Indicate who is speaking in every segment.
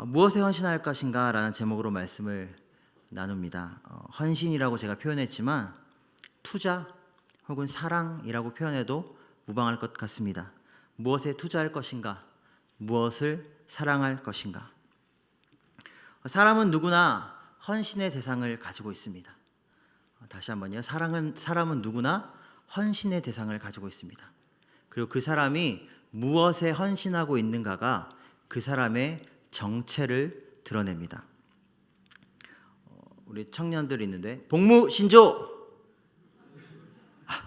Speaker 1: 무엇에 헌신할 것인가 라는 제목으로 말씀을 나눕니다. 헌신이라고 제가 표현했지만 투자 혹은 사랑이라고 표현해도 무방할 것 같습니다. 무엇에 투자할 것인가, 무엇을 사랑할 것인가. 사람은 누구나 헌신의 대상을 가지고 있습니다. 다시 한번요. 사람은 누구나 헌신의 대상을 가지고 있습니다. 그리고 그 사람이 무엇에 헌신하고 있는가가 그 사람의 정체를 드러냅니다. 우리 청년들이 있는데 복무신조!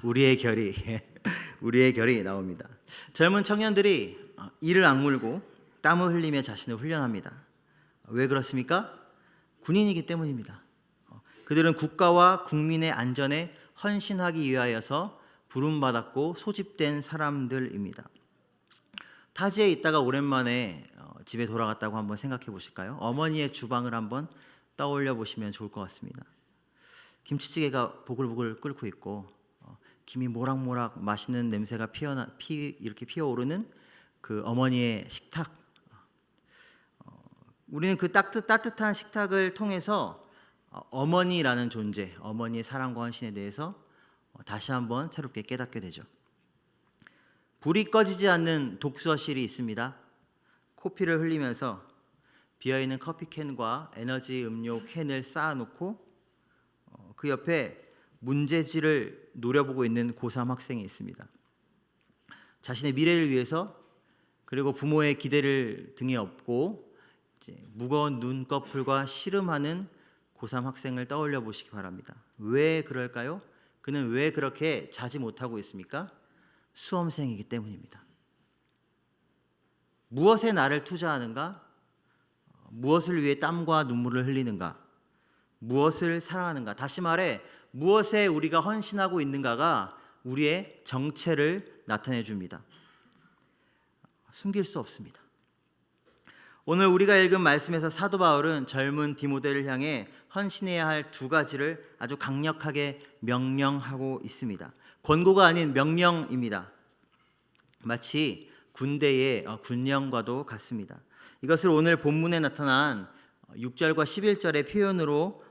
Speaker 1: 우리의 결이 나옵니다. 젊은 청년들이 이를 악물고 땀을 흘리며 자신을 훈련합니다. 왜 그렇습니까? 군인이기 때문입니다. 그들은 국가와 국민의 안전에 헌신하기 위하여서 부름받았고 소집된 사람들입니다. 타지에 있다가 오랜만에 집에 돌아갔다고 한번 생각해 보실까요? 어머니의 주방을 한번 떠올려 보시면 좋을 것 같습니다. 김치찌개가 보글보글 끓고 있고 김이 모락모락 맛있는 냄새가 이렇게 피어오르는 그 어머니의 식탁. 우리는 그 따뜻한 식탁을 통해서 어머니라는 존재, 어머니의 사랑과 헌신에 대해서 다시 한번 새롭게 깨닫게 되죠. 불이 꺼지지 않는 독서실이 있습니다. 코피를 흘리면서 비어있는 커피캔과 에너지 음료 캔을 쌓아놓고 그 옆에 문제지를 노려보고 있는 고3 학생이 있습니다. 자신의 미래를 위해서 그리고 부모의 기대를 등에 업고 무거운 눈꺼풀과 씨름하는 고3 학생을 떠올려 보시기 바랍니다. 왜 그럴까요? 그는 왜 그렇게 자지 못하고 있습니까? 수험생이기 때문입니다. 무엇에 나를 투자하는가? 무엇을 위해 땀과 눈물을 흘리는가? 무엇을 사랑하는가? 다시 말해 무엇에 우리가 헌신하고 있는가가 우리의 정체를 나타내 줍니다. 숨길 수 없습니다. 오늘 우리가 읽은 말씀에서 사도 바울은 젊은 디모데를 향해 헌신해야 할 두 가지를 아주 강력하게 명령하고 있습니다. 권고가 아닌 명령입니다. 마치 군대의 군령과도 같습니다. 이것을 오늘 본문에 나타난 6절과 11절의 표현으로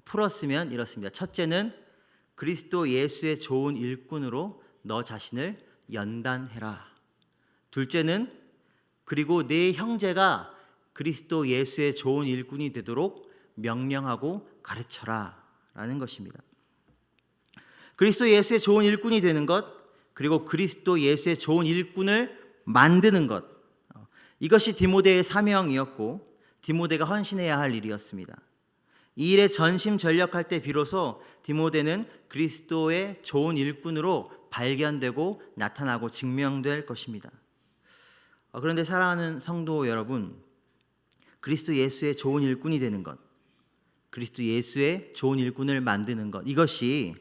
Speaker 1: 풀었으면 이렇습니다. 첫째는 그리스도 예수의 좋은 일꾼으로 너 자신을 연단해라. 둘째는 그리고 네 형제가 그리스도 예수의 좋은 일꾼이 되도록 명령하고 가르쳐라 라는 것입니다. 그리스도 예수의 좋은 일꾼이 되는 것, 그리고 그리스도 예수의 좋은 일꾼을 만드는 것, 이것이 디모데의 사명이었고 디모데가 헌신해야 할 일이었습니다. 이 일에 전심전력할 때 비로소 디모데는 그리스도의 좋은 일꾼으로 발견되고 나타나고 증명될 것입니다. 그런데 사랑하는 성도 여러분, 그리스도 예수의 좋은 일꾼이 되는 것, 그리스도 예수의 좋은 일꾼을 만드는 것, 이것이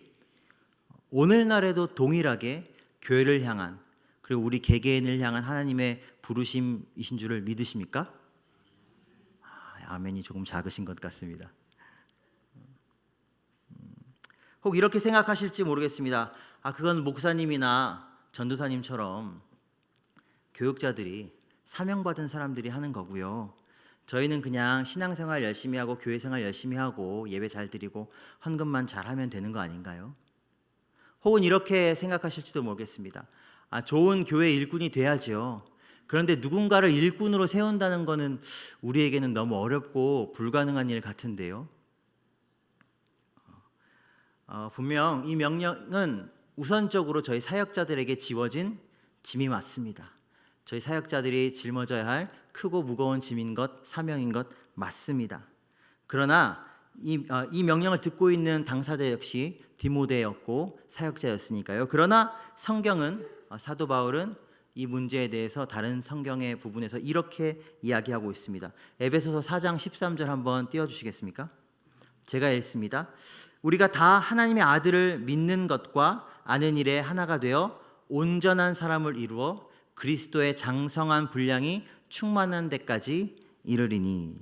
Speaker 1: 오늘날에도 동일하게 교회를 향한 그리고 우리 개개인을 향한 하나님의 부르심이신 줄을 믿으십니까? 아멘이 조금 작으신 것 같습니다. 혹 이렇게 생각하실지 모르겠습니다. 그건 목사님이나 전도사님처럼 교육자들이 사명받은 사람들이 하는 거고요. 저희는 그냥 신앙생활 열심히 하고 교회생활 열심히 하고 예배 잘 드리고 헌금만 잘하면 되는 거 아닌가요? 혹은 이렇게 생각하실지도 모르겠습니다. 좋은 교회 일꾼이 돼야죠. 그런데 누군가를 일꾼으로 세운다는 것은 우리에게는 너무 어렵고 불가능한 일 같은데요. 분명 이 명령은 우선적으로 저희 사역자들에게 지워진 짐이 맞습니다. 저희 사역자들이 짊어져야 할 크고 무거운 짐인 것, 사명인 것 맞습니다. 그러나 이 명령을 듣고 있는 당사자 역시 디모데였고 사역자였으니까요. 그러나 성경은, 사도 바울은 이 문제에 대해서 다른 성경의 부분에서 이렇게 이야기하고 있습니다. 에베소서 4장 13절 한번 띄워주시겠습니까? 제가 읽습니다. 우리가 다 하나님의 아들을 믿는 것과 아는 일에 하나가 되어 온전한 사람을 이루어 그리스도의 장성한 분량이 충만한 데까지 이르리니.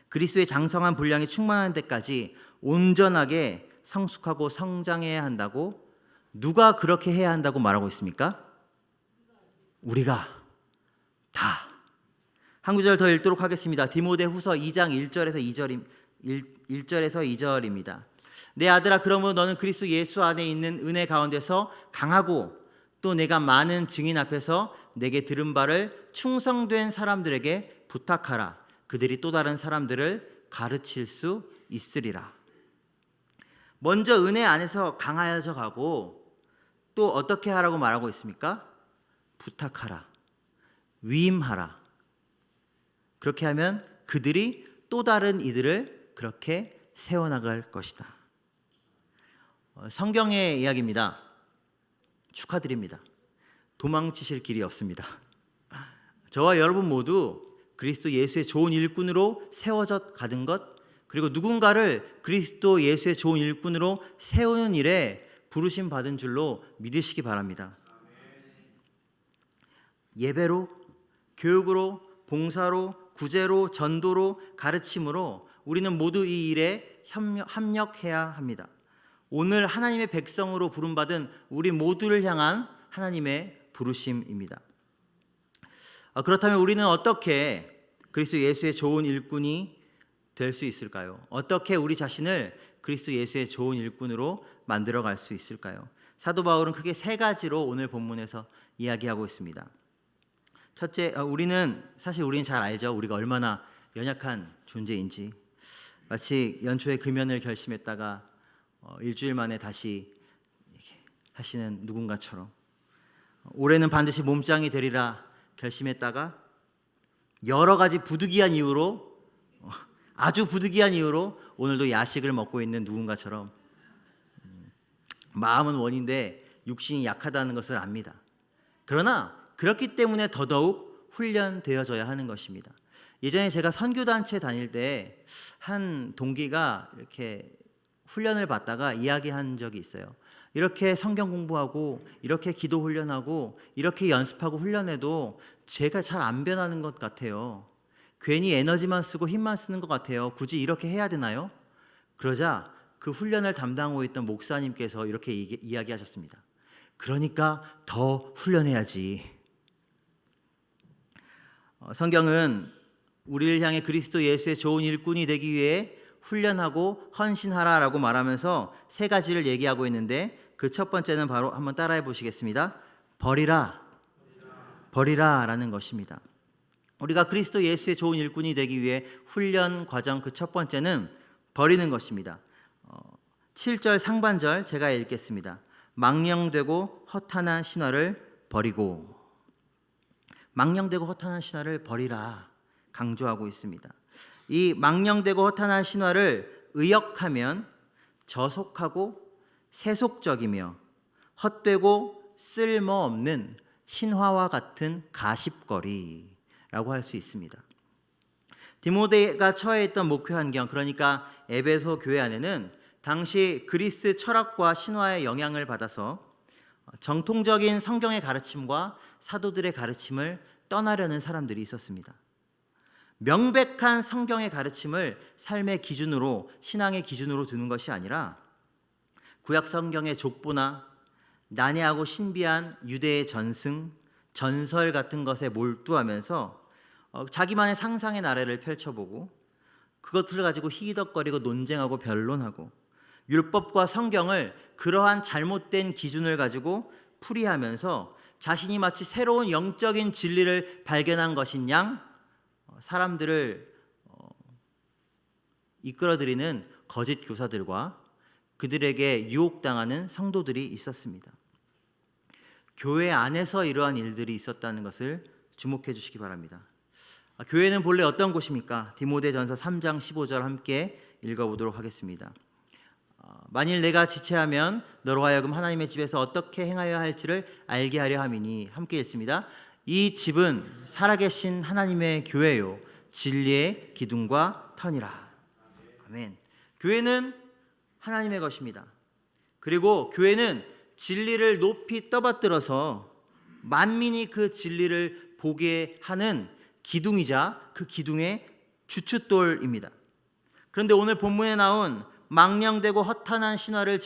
Speaker 1: 그리스도의 장성한 분량이 충만한 데까지 온전하게 성숙하고 성장해야 한다고, 누가 그렇게 해야 한다고 말하고 있습니까? 우리가 다 한 구절 더 읽도록 하겠습니다. 디모데후서 2장 1절에서 2절입니다. 내 아들아, 그러므로 너는 그리스도 예수 안에 있는 은혜 가운데서 강하고 또 내가 많은 증인 앞에서 내게 들은 바를 충성된 사람들에게 부탁하라. 그들이 또 다른 사람들을 가르칠 수 있으리라. 먼저 은혜 안에서 강하여져 가고 또 어떻게 하라고 말하고 있습니까? 부탁하라. 위임하라. 그렇게 하면 그들이 또 다른 이들을 그렇게 세워나갈 것이다. 성경의 이야기입니다. 축하드립니다. 도망치실 길이 없습니다. 저와 여러분 모두 그리스도 예수의 좋은 일꾼으로 세워져 가는 것, 그리고 누군가를 그리스도 예수의 좋은 일꾼으로 세우는 일에 부르심 받은 줄로 믿으시기 바랍니다. 예배로, 교육으로, 봉사로, 구제로, 전도로, 가르침으로 우리는 모두 이 일에 협력해야 합니다. 오늘 하나님의 백성으로 부름받은 우리 모두를 향한 하나님의 부르심입니다. 그렇다면 우리는 어떻게 그리스도 예수의 좋은 일꾼이 될 수 있을까요? 어떻게 우리 자신을 그리스도 예수의 좋은 일꾼으로 만들어갈 수 있을까요? 사도 바울은 크게 세 가지로 오늘 본문에서 이야기하고 있습니다. 첫째, 우리는 잘 알죠. 우리가 얼마나 연약한 존재인지. 마치 연초에 금연을 결심했다가 일주일 만에 다시 하시는 누군가처럼, 올해는 반드시 몸짱이 되리라 결심했다가 여러 가지 아주 부득이한 이유로 오늘도 야식을 먹고 있는 누군가처럼 마음은 원인데 육신이 약하다는 것을 압니다. 그러나 그렇기 때문에 더더욱 훈련되어져야 하는 것입니다. 예전에 제가 선교단체 다닐 때 한 동기가 이렇게 훈련을 받다가 이야기한 적이 있어요. 이렇게 성경 공부하고 이렇게 기도 훈련하고 이렇게 연습하고 훈련해도 제가 잘 안 변하는 것 같아요. 괜히 에너지만 쓰고 힘만 쓰는 것 같아요. 굳이 이렇게 해야 되나요? 그러자 그 훈련을 담당하고 있던 목사님께서 이렇게 이야기하셨습니다. 그러니까 더 훈련해야지. 성경은 우리를 향해 그리스도 예수의 좋은 일꾼이 되기 위해 훈련하고 헌신하라라고 말하면서 세 가지를 얘기하고 있는데, 그 첫 번째는 바로 한번 따라해 보시겠습니다. 버리라라는 것입니다. 우리가 그리스도 예수의 좋은 일꾼이 되기 위해 훈련 과정, 그 첫 번째는 버리는 것입니다. 7절 상반절 제가 읽겠습니다. 망령되고 허탄한 신화를 버리고. 망령되고 허탄한 신화를 버리라 강조하고 있습니다. 이 망령되고 허탄한 신화를 의역하면 저속하고 세속적이며 헛되고 쓸모없는 신화와 같은 가십거리라고 할 수 있습니다. 디모데가 처해 있던 목회 환경, 그러니까 에베소 교회 안에는 당시 그리스 철학과 신화의 영향을 받아서 정통적인 성경의 가르침과 사도들의 가르침을 떠나려는 사람들이 있었습니다. 명백한 성경의 가르침을 삶의 기준으로, 신앙의 기준으로 두는 것이 아니라 구약 성경의 족보나 난해하고 신비한 유대의 전승, 전설 같은 것에 몰두하면서 자기만의 상상의 나래를 펼쳐보고 그것들을 가지고 희덕거리고 논쟁하고 변론하고 율법과 성경을 그러한 잘못된 기준을 가지고 풀이하면서 자신이 마치 새로운 영적인 진리를 발견한 것인 양 사람들을 이끌어들이는 거짓 교사들과 그들에게 유혹당하는 성도들이 있었습니다. 교회 안에서 이러한 일들이 있었다는 것을 주목해 주시기 바랍니다. 교회는 본래 어떤 곳입니까? 디모데전서 3장 15절 함께 읽어보도록 하겠습니다. 만일 내가 지체하면 너로 하여금 하나님의 집에서 어떻게 행하여야 할지를 알게 하려 함이니. 함께 읽습니다. 이 집은 살아계신 하나님의 교회요 진리의 기둥과 터니라. 아멘. 교회는 하나님의 것입니다. 그리고 교회는 진리를 높이 떠받들어서 만민이 그 진리를 보게 하는 기둥이자 그 기둥의 주춧돌입니다. 그런데 오늘 본문에 나온 망령되고 허탄한 신화를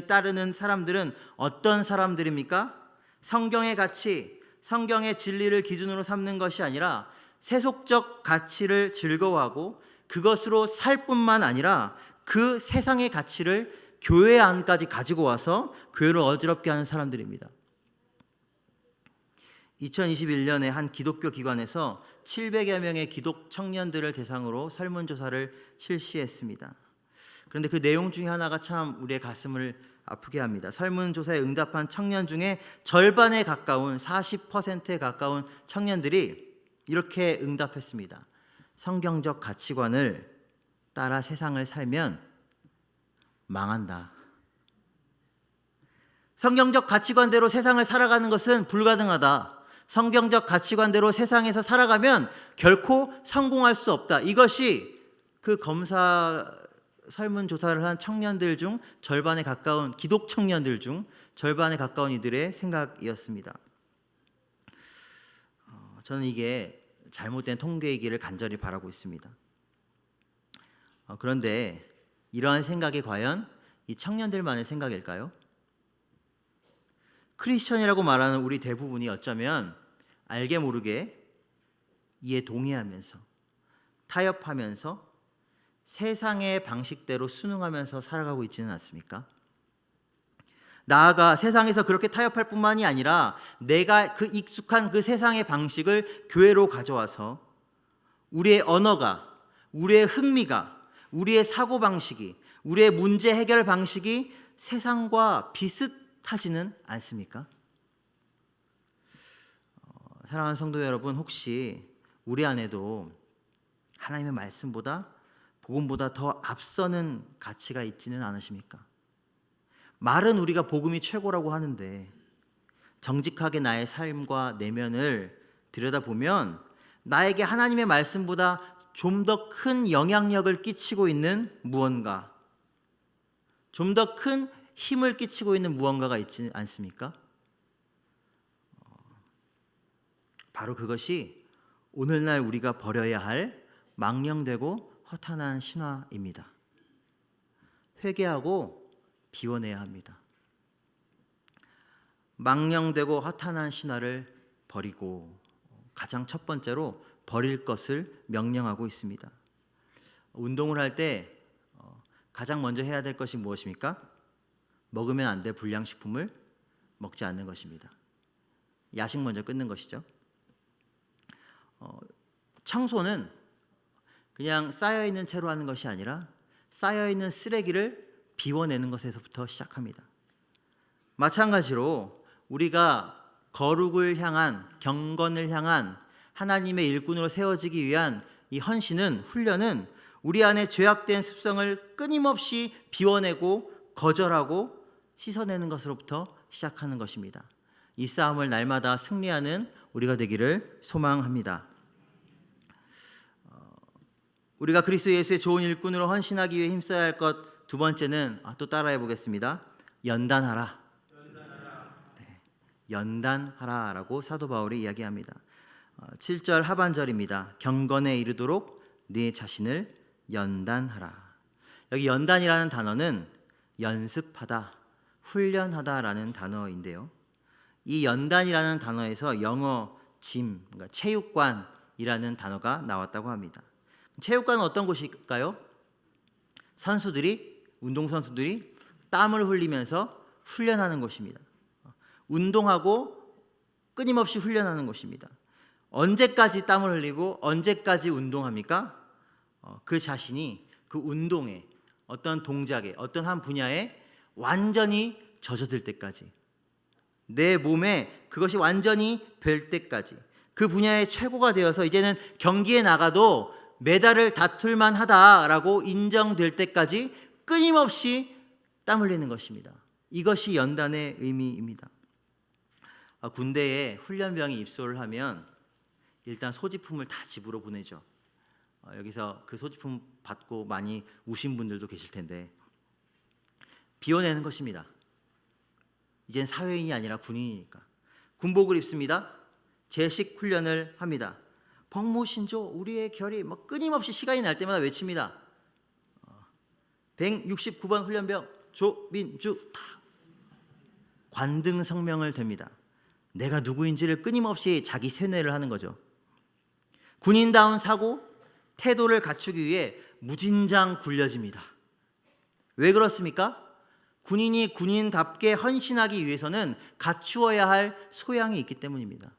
Speaker 1: 따르는 사람들은 어떤 사람들입니까? 성경의 가치, 성경의 진리를 기준으로 삼는 것이 아니라 세속적 가치를 즐거워하고 그것으로 살 뿐만 아니라 그 세상의 가치를 교회 안까지 가지고 와서 교회를 어지럽게 하는 사람들입니다. 2021년에 한 기독교 기관에서 700여 명의 기독 청년들을 대상으로 설문조사를 실시했습니다. 그런데 그 내용 중에 하나가 참 우리의 가슴을 아프게 합니다. 설문조사에 응답한 청년 중에 절반에 가까운 40%에 가까운 청년들이 이렇게 응답했습니다. 성경적 가치관을 따라 세상을 살면 망한다. 성경적 가치관대로 세상을 살아가는 것은 불가능하다. 성경적 가치관대로 세상에서 살아가면 결코 성공할 수 없다. 이것이 그 검사 설문조사를 한 청년들 중 절반에 가까운 기독 청년들 중 절반에 가까운 이들의 생각이었습니다. 저는 이게 잘못된 통계이기를 간절히 바라고 있습니다. 그런데 이러한 생각이 과연 이 청년들만의 생각일까요? 크리스천이라고 말하는 우리 대부분이 어쩌면 알게 모르게 이에 동의하면서 타협하면서 세상의 방식대로 순응하면서 살아가고 있지는 않습니까? 나아가 세상에서 그렇게 타협할 뿐만이 아니라 내가 그 익숙한 그 세상의 방식을 교회로 가져와서 우리의 언어가, 우리의 흥미가, 우리의 사고방식이, 우리의 문제 해결 방식이 세상과 비슷하지는 않습니까? 사랑하는 성도 여러분, 혹시 우리 안에도 하나님의 말씀보다 복음보다 더 앞서는 가치가 있지는 않으십니까? 말은 우리가 복음이 최고라고 하는데 정직하게 나의 삶과 내면을 들여다보면 나에게 하나님의 말씀보다 좀 더 큰 영향력을 끼치고 있는 무언가, 좀 더 큰 힘을 끼치고 있는 무언가가 있지 않습니까? 바로 그것이 오늘날 우리가 버려야 할 망령되고 허탄한 신화입니다. 회개하고 비워내야 합니다. 망령되고 허탄한 신화를 버리고 가장 첫 번째로 버릴 것을 명령하고 있습니다. 운동을 할 때 가장 먼저 해야 될 것이 무엇입니까? 먹으면 안 될 불량식품을 먹지 않는 것입니다. 야식 먼저 끊는 것이죠. 청소는 그냥 쌓여있는 채로 하는 것이 아니라 쌓여있는 쓰레기를 비워내는 것에서부터 시작합니다. 마찬가지로 우리가 거룩을 향한, 경건을 향한 하나님의 일꾼으로 세워지기 위한 이 헌신은, 훈련은 우리 안에 죄악된 습성을 끊임없이 비워내고 거절하고 씻어내는 것으로부터 시작하는 것입니다. 이 싸움을 날마다 승리하는 우리가 되기를 소망합니다. 우리가 그리스도 예수의 좋은 일꾼으로 헌신하기 위해 힘써야 할 것 두 번째는 또 따라해 보겠습니다. 연단하라. 네, 연단하라라고 사도 바울이 이야기합니다. 7절 하반절입니다. 경건에 이르도록 네 자신을 연단하라. 여기 연단이라는 단어는 연습하다, 훈련하다라는 단어인데요. 이 연단이라는 단어에서 영어 짐, 그러니까 체육관이라는 단어가 나왔다고 합니다. 체육관은 어떤 곳일까요? 운동선수들이 땀을 흘리면서 훈련하는 곳입니다. 운동하고 끊임없이 훈련하는 곳입니다. 언제까지 땀을 흘리고 언제까지 운동합니까? 그 자신이 그 운동에, 어떤 동작에, 어떤 한 분야에 완전히 젖어들 때까지, 내 몸에 그것이 완전히 될 때까지, 그 분야의 최고가 되어서 이제는 경기에 나가도 메달을 다툴만 하다라고 인정될 때까지 끊임없이 땀 흘리는 것입니다. 이것이 연단의 의미입니다. 군대에 훈련병이 입소를 하면 일단 소지품을 다 집으로 보내죠. 여기서 그 소지품 받고 많이 우신 분들도 계실 텐데, 비워내는 것입니다. 이젠 사회인이 아니라 군인이니까. 군복을 입습니다. 제식 훈련을 합니다. 복무신조 우리의 결의, 끊임없이 시간이 날 때마다 외칩니다. 169번 훈련병 조민주, 관등 성명을 댑니다. 내가 누구인지를 끊임없이 자기 세뇌를 하는 거죠. 군인다운 사고, 태도를 갖추기 위해 무진장 굴려집니다. 왜 그렇습니까? 군인이 군인답게 헌신하기 위해서는 갖추어야 할 소양이 있기 때문입니다.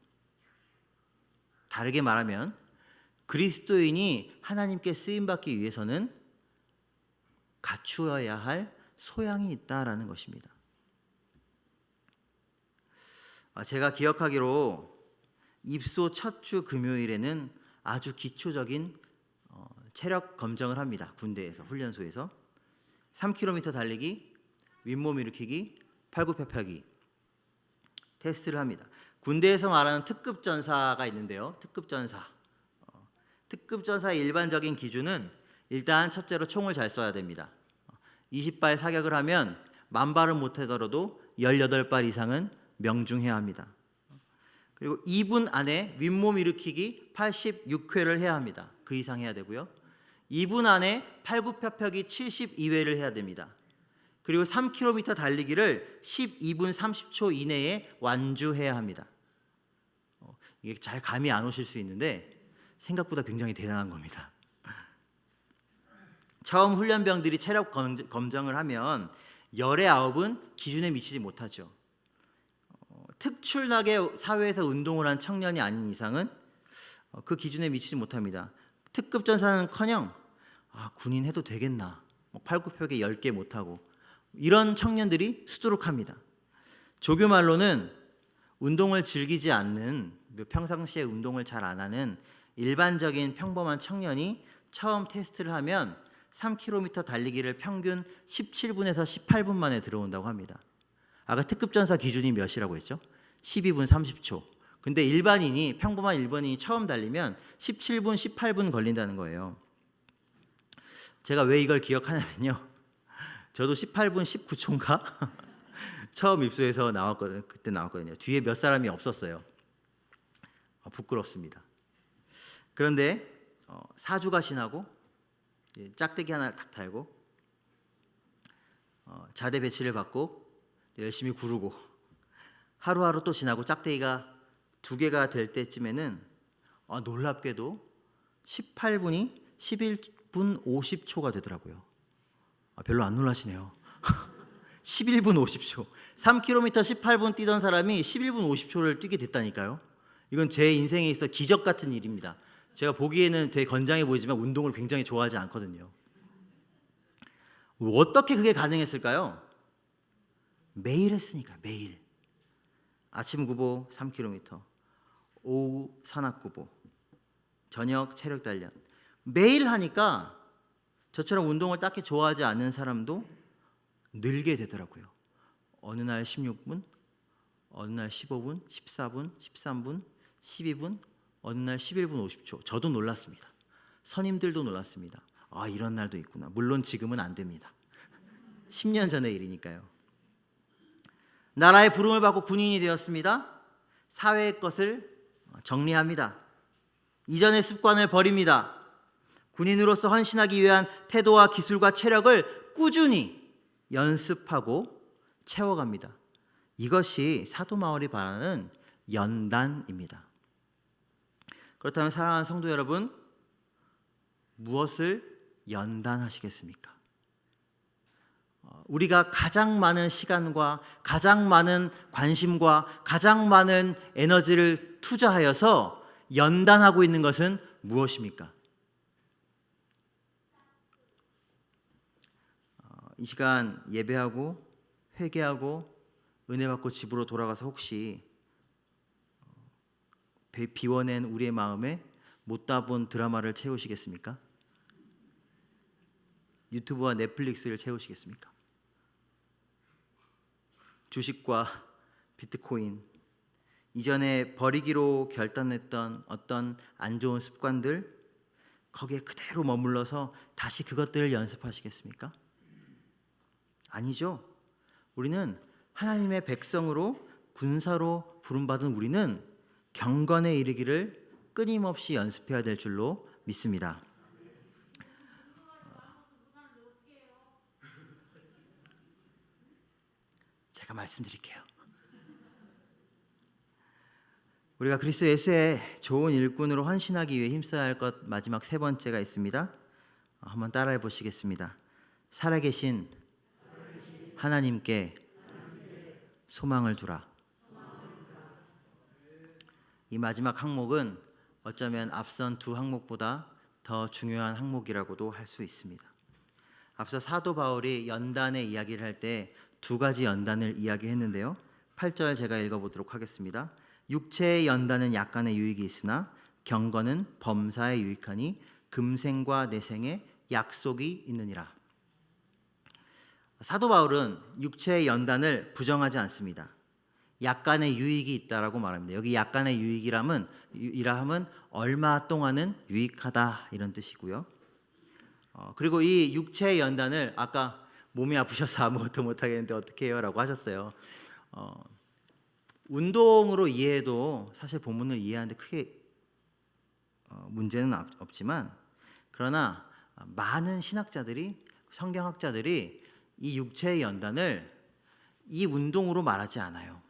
Speaker 1: 다르게 말하면 그리스도인이 하나님께 쓰임받기 위해서는 갖추어야 할 소양이 있다라는 것입니다. 제가 기억하기로 입소 첫 주 금요일에는 아주 기초적인 체력 검정을 합니다. 군대에서, 훈련소에서 3km 달리기, 윗몸 일으키기, 팔굽혀펴기 테스트를 합니다. 군대에서 말하는 특급 전사가 있는데요. 특급 전사의 일반적인 기준은 일단 첫째로 총을 잘 쏴야 됩니다. 20발 사격을 하면 10발은 못하더라도 18발 이상은 명중해야 합니다. 그리고 2분 안에 윗몸 일으키기 86회를 해야 합니다. 그 이상 해야 되고요. 2분 안에 팔굽혀펴기 72회를 해야 됩니다. 그리고 3km 달리기를 12분 30초 이내에 완주해야 합니다. 이게 잘 감이 안 오실 수 있는데 생각보다 굉장히 대단한 겁니다. 처음 훈련병들이 체력 검정을 하면 열의 9은 기준에 미치지 못하죠. 특출나게 사회에서 운동을 한 청년이 아닌 이상은 그 기준에 미치지 못합니다. 특급 전사는커녕 군인 해도 되겠나, 팔굽혀펴기 10개 못하고 이런 청년들이 수두룩합니다. 조교말로는 운동을 즐기지 않는, 평상시에 운동을 잘 안 하는 일반적인 평범한 청년이 처음 테스트를 하면 3km 달리기를 평균 17분에서 18분 만에 들어온다고 합니다. 아까 특급전사 기준이 몇이라고 했죠? 12분 30초. 근데 평범한 일반인이 처음 달리면 17분, 18분 걸린다는 거예요. 제가 왜 이걸 기억하냐면요. 저도 18분 19초인가? 처음 입소해서 그때 나왔거든요. 뒤에 몇 사람이 없었어요. 부끄럽습니다. 그런데 사주가 지나고 짝대기 하나 딱 달고 자대 배치를 받고 열심히 구르고 하루하루 또 지나고 짝대기가 2개가 될 때쯤에는 놀랍게도 18분이 11분 50초가 되더라고요. 별로 안 놀라시네요. 11분 50초. 3km 18분 뛰던 사람이 11분 50초를 뛰게 됐다니까요. 이건 제 인생에 있어 기적 같은 일입니다. 제가 보기에는 되게 건장해 보이지만 운동을 굉장히 좋아하지 않거든요. 어떻게 그게 가능했을까요? 매일 했으니까, 매일. 아침 구보 3km, 오후 산악구보, 저녁 체력 단련. 매일 하니까 저처럼 운동을 딱히 좋아하지 않는 사람도 늘게 되더라고요. 어느 날 16분, 어느 날 15분, 14분, 13분, 12분, 어느 날 11분 50초. 저도 놀랐습니다. 선임들도 놀랐습니다. 이런 날도 있구나. 물론 지금은 안 됩니다. 10년 전의 일이니까요. 나라의 부름을 받고 군인이 되었습니다. 사회의 것을 정리합니다. 이전의 습관을 버립니다. 군인으로서 헌신하기 위한 태도와 기술과 체력을 꾸준히 연습하고 채워갑니다. 이것이 사도바울이 말하는 연단입니다. 그렇다면 사랑하는 성도 여러분, 무엇을 연단하시겠습니까? 우리가 가장 많은 시간과 가장 많은 관심과 가장 많은 에너지를 투자하여서 연단하고 있는 것은 무엇입니까? 이 시간 예배하고 회개하고 은혜 받고 집으로 돌아가서 혹시 비워낸 우리의 마음에 못다 본 드라마를 채우시겠습니까? 유튜브와 넷플릭스를 채우시겠습니까? 주식과 비트코인, 이전에 버리기로 결단했던 어떤 안 좋은 습관들, 거기에 그대로 머물러서 다시 그것들을 연습하시겠습니까? 아니죠. 우리는 하나님의 백성으로, 군사로 부름받은 우리는 경건에 이르기를 끊임없이 연습해야 될 줄로 믿습니다. 제가 말씀드릴게요. 우리가 그리스도 예수의 좋은 일꾼으로 헌신하기 위해 힘써야 할 것 마지막 세 번째가 있습니다. 한번 따라해 보시겠습니다. 살아계신 하나님께 소망을 두라. 이 마지막 항목은 어쩌면 앞선 두 항목보다 더 중요한 항목이라고도 할 수 있습니다. 앞서 사도 바울이 연단의 이야기를 할 때 두 가지 연단을 이야기했는데요. 8절 제가 읽어보도록 하겠습니다. 육체의 연단은 약간의 유익이 있으나 경건은 범사에 유익하니 금생과 내생에 약속이 있느니라. 사도 바울은 육체의 연단을 부정하지 않습니다. 약간의 유익이 있다라고 말합니다. 여기 약간의 유익이라면 얼마 동안은 유익하다 이런 뜻이고요. 그리고 이 육체의 연단을 아까 몸이 아프셔서 아무것도 못하겠는데 어떻게 해요? 라고 하셨어요. 운동으로 이해해도 사실 본문을 이해하는데 크게 문제는 없지만, 그러나 많은 신학자들이, 성경학자들이 이 육체의 연단을 이 운동으로 말하지 않아요.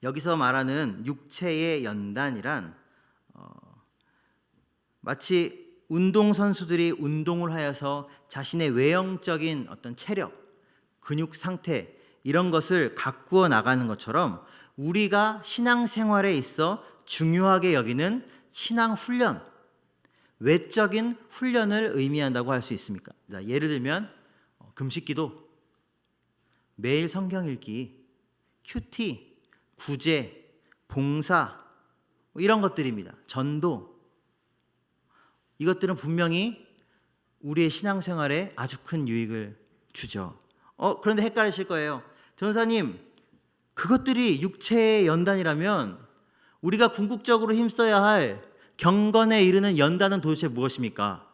Speaker 1: 여기서 말하는 육체의 연단이란 마치 운동선수들이 운동을 하여서 자신의 외형적인 어떤 체력, 근육 상태 이런 것을 가꾸어 나가는 것처럼 우리가 신앙생활에 있어 중요하게 여기는 신앙훈련, 외적인 훈련을 의미한다고 할 수 있습니까? 예를 들면 금식기도, 매일 성경 읽기, 큐티, 구제, 봉사 이런 것들입니다. 전도. 이것들은 분명히 우리의 신앙생활에 아주 큰 유익을 주죠. 그런데 헷갈리실 거예요. 전사님, 그것들이 육체의 연단이라면 우리가 궁극적으로 힘써야 할 경건에 이르는 연단은 도대체 무엇입니까?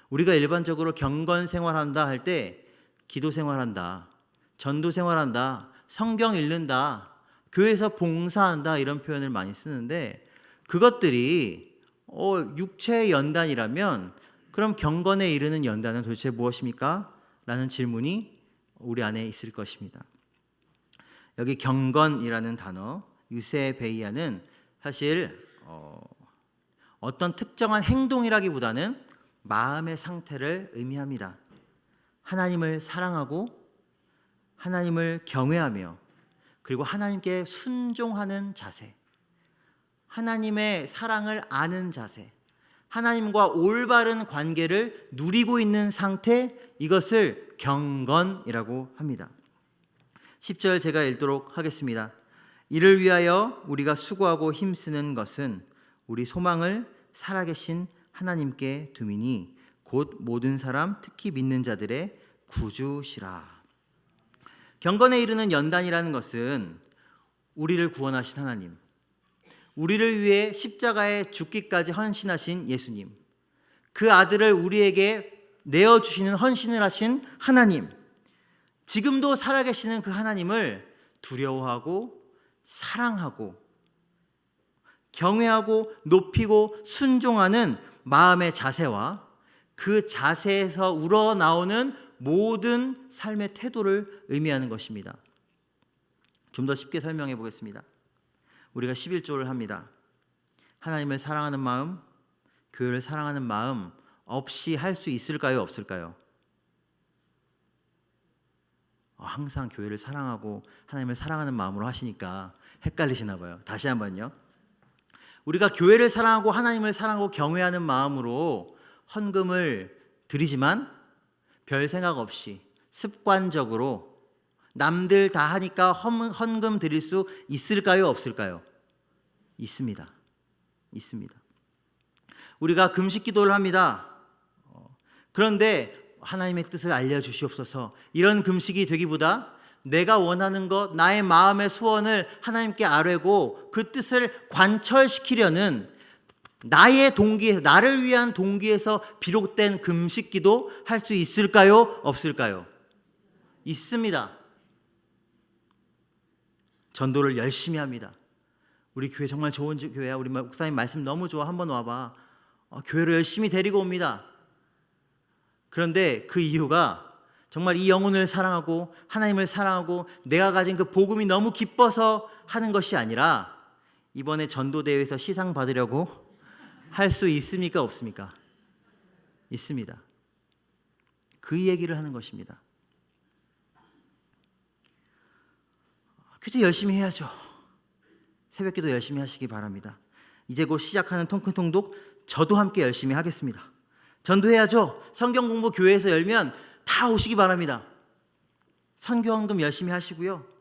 Speaker 1: 우리가 일반적으로 경건 생활한다 할 때 기도 생활한다, 전도 생활한다, 성경 읽는다, 교회에서 봉사한다 이런 표현을 많이 쓰는데, 그것들이 육체의 연단이라면 그럼 경건에 이르는 연단은 도대체 무엇입니까? 라는 질문이 우리 안에 있을 것입니다. 여기 경건이라는 단어, 유세베이아는 사실 어떤 특정한 행동이라기보다는 마음의 상태를 의미합니다. 하나님을 사랑하고 하나님을 경외하며 그리고 하나님께 순종하는 자세, 하나님의 사랑을 아는 자세, 하나님과 올바른 관계를 누리고 있는 상태, 이것을 경건이라고 합니다. 10절 제가 읽도록 하겠습니다. 이를 위하여 우리가 수고하고 힘쓰는 것은 우리 소망을 살아계신 하나님께 둠이니 곧 모든 사람, 특히 믿는 자들의 구주시라. 경건에 이르는 연단이라는 것은 우리를 구원하신 하나님, 우리를 위해 십자가에 죽기까지 헌신하신 예수님, 그 아들을 우리에게 내어주시는 헌신을 하신 하나님, 지금도 살아계시는 그 하나님을 두려워하고 사랑하고 경외하고 높이고 순종하는 마음의 자세와 그 자세에서 우러나오는 모든 삶의 태도를 의미하는 것입니다. 좀 더 쉽게 설명해 보겠습니다. 우리가 11조를 합니다. 하나님을 사랑하는 마음, 교회를 사랑하는 마음 없이 할 수 있을까요? 없을까요? 항상 교회를 사랑하고 하나님을 사랑하는 마음으로 하시니까 헷갈리시나 봐요. 다시 한번요. 우리가 교회를 사랑하고 하나님을 사랑하고 경외하는 마음으로 헌금을 드리지만 별 생각 없이 습관적으로 남들 다 하니까 헌금 드릴 수 있을까요? 없을까요? 있습니다. 있습니다. 우리가 금식 기도를 합니다. 그런데 하나님의 뜻을 알려주시옵소서, 이런 금식이 되기보다 내가 원하는 것, 나의 마음의 소원을 하나님께 아뢰고 그 뜻을 관철시키려는 나의 동기, 나를 위한 동기에서 비롯된 금식 기도 할 수 있을까요? 없을까요? 있습니다. 전도를 열심히 합니다. 우리 교회 정말 좋은 교회야. 우리 목사님 말씀 너무 좋아. 한번 와봐. 교회로 열심히 데리고 옵니다. 그런데 그 이유가 정말 이 영혼을 사랑하고 하나님을 사랑하고 내가 가진 그 복음이 너무 기뻐서 하는 것이 아니라 이번에 전도대회에서 시상 받으려고 할 수 있습니까? 없습니까? 있습니다. 그 얘기를 하는 것입니다. 교제 열심히 해야죠. 새벽기도 열심히 하시기 바랍니다. 이제 곧 시작하는 통큰통독 저도 함께 열심히 하겠습니다. 전도해야죠. 성경 공부 교회에서 열면 다 오시기 바랍니다. 선교헌금 열심히 하시고요.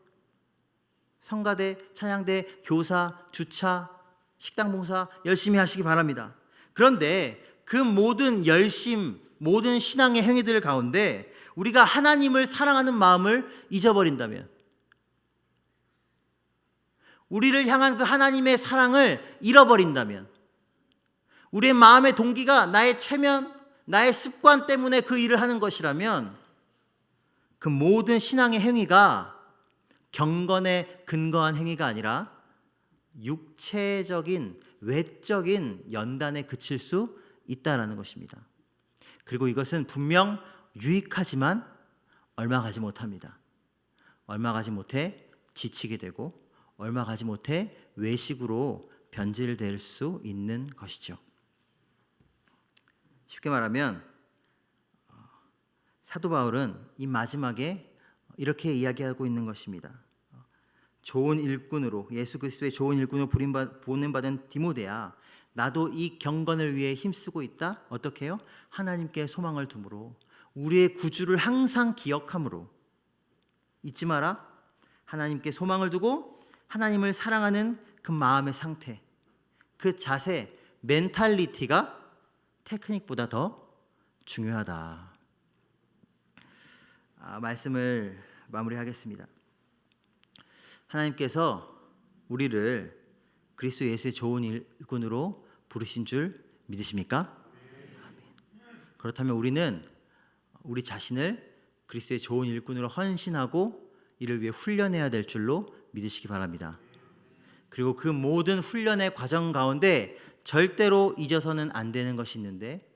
Speaker 1: 성가대, 찬양대, 교사, 주차, 식당 봉사 열심히 하시기 바랍니다. 그런데 그 모든 열심, 모든 신앙의 행위들 가운데 우리가 하나님을 사랑하는 마음을 잊어버린다면, 우리를 향한 그 하나님의 사랑을 잃어버린다면, 우리의 마음의 동기가 나의 체면, 나의 습관 때문에 그 일을 하는 것이라면 그 모든 신앙의 행위가 경건에 근거한 행위가 아니라 육체적인, 외적인 연단에 그칠 수 있다는 것입니다. 그리고 이것은 분명 유익하지만 얼마 가지 못합니다. 얼마 가지 못해 지치게 되고 얼마 가지 못해 외식으로 변질될 수 있는 것이죠. 쉽게 말하면 사도 바울은 이 마지막에 이렇게 이야기하고 있는 것입니다. 좋은 일꾼으로, 예수 그리스도의 좋은 일꾼으로 보냄받은 디모데야, 나도 이 경건을 위해 힘쓰고 있다. 어떻게 해요? 하나님께 소망을 두므로, 우리의 구주를 항상 기억함으로. 잊지 마라. 하나님께 소망을 두고 하나님을 사랑하는 그 마음의 상태, 그 자세, 멘탈리티가 테크닉보다 더 중요하다. 말씀을 마무리하겠습니다. 하나님께서 우리를 그리스도 예수의 좋은 일꾼으로 부르신 줄 믿으십니까? 그렇다면 우리는 우리 자신을 그리스도의 좋은 일꾼으로 헌신하고 이를 위해 훈련해야 될 줄로 믿으시기 바랍니다. 그리고 그 모든 훈련의 과정 가운데 절대로 잊어서는 안 되는 것이 있는데,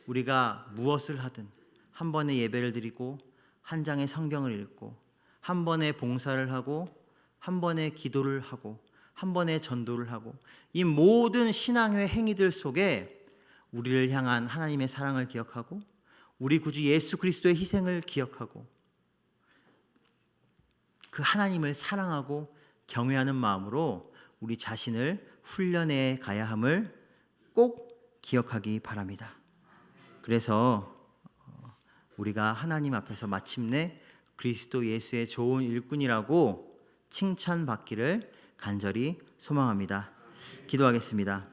Speaker 1: 우리가 무엇을 하든 한 번의 예배를 드리고 한 장의 성경을 읽고 한 번의 봉사를 하고 한 번의 기도를 하고 한 번의 전도를 하고, 이 모든 신앙의 행위들 속에 우리를 향한 하나님의 사랑을 기억하고 우리 구주 예수 그리스도의 희생을 기억하고 그 하나님을 사랑하고 경외하는 마음으로 우리 자신을 훈련해 가야 함을 꼭 기억하기 바랍니다. 그래서 우리가 하나님 앞에서 마침내 그리스도 예수의 좋은 일꾼이라고 칭찬받기를 간절히 소망합니다. 기도하겠습니다.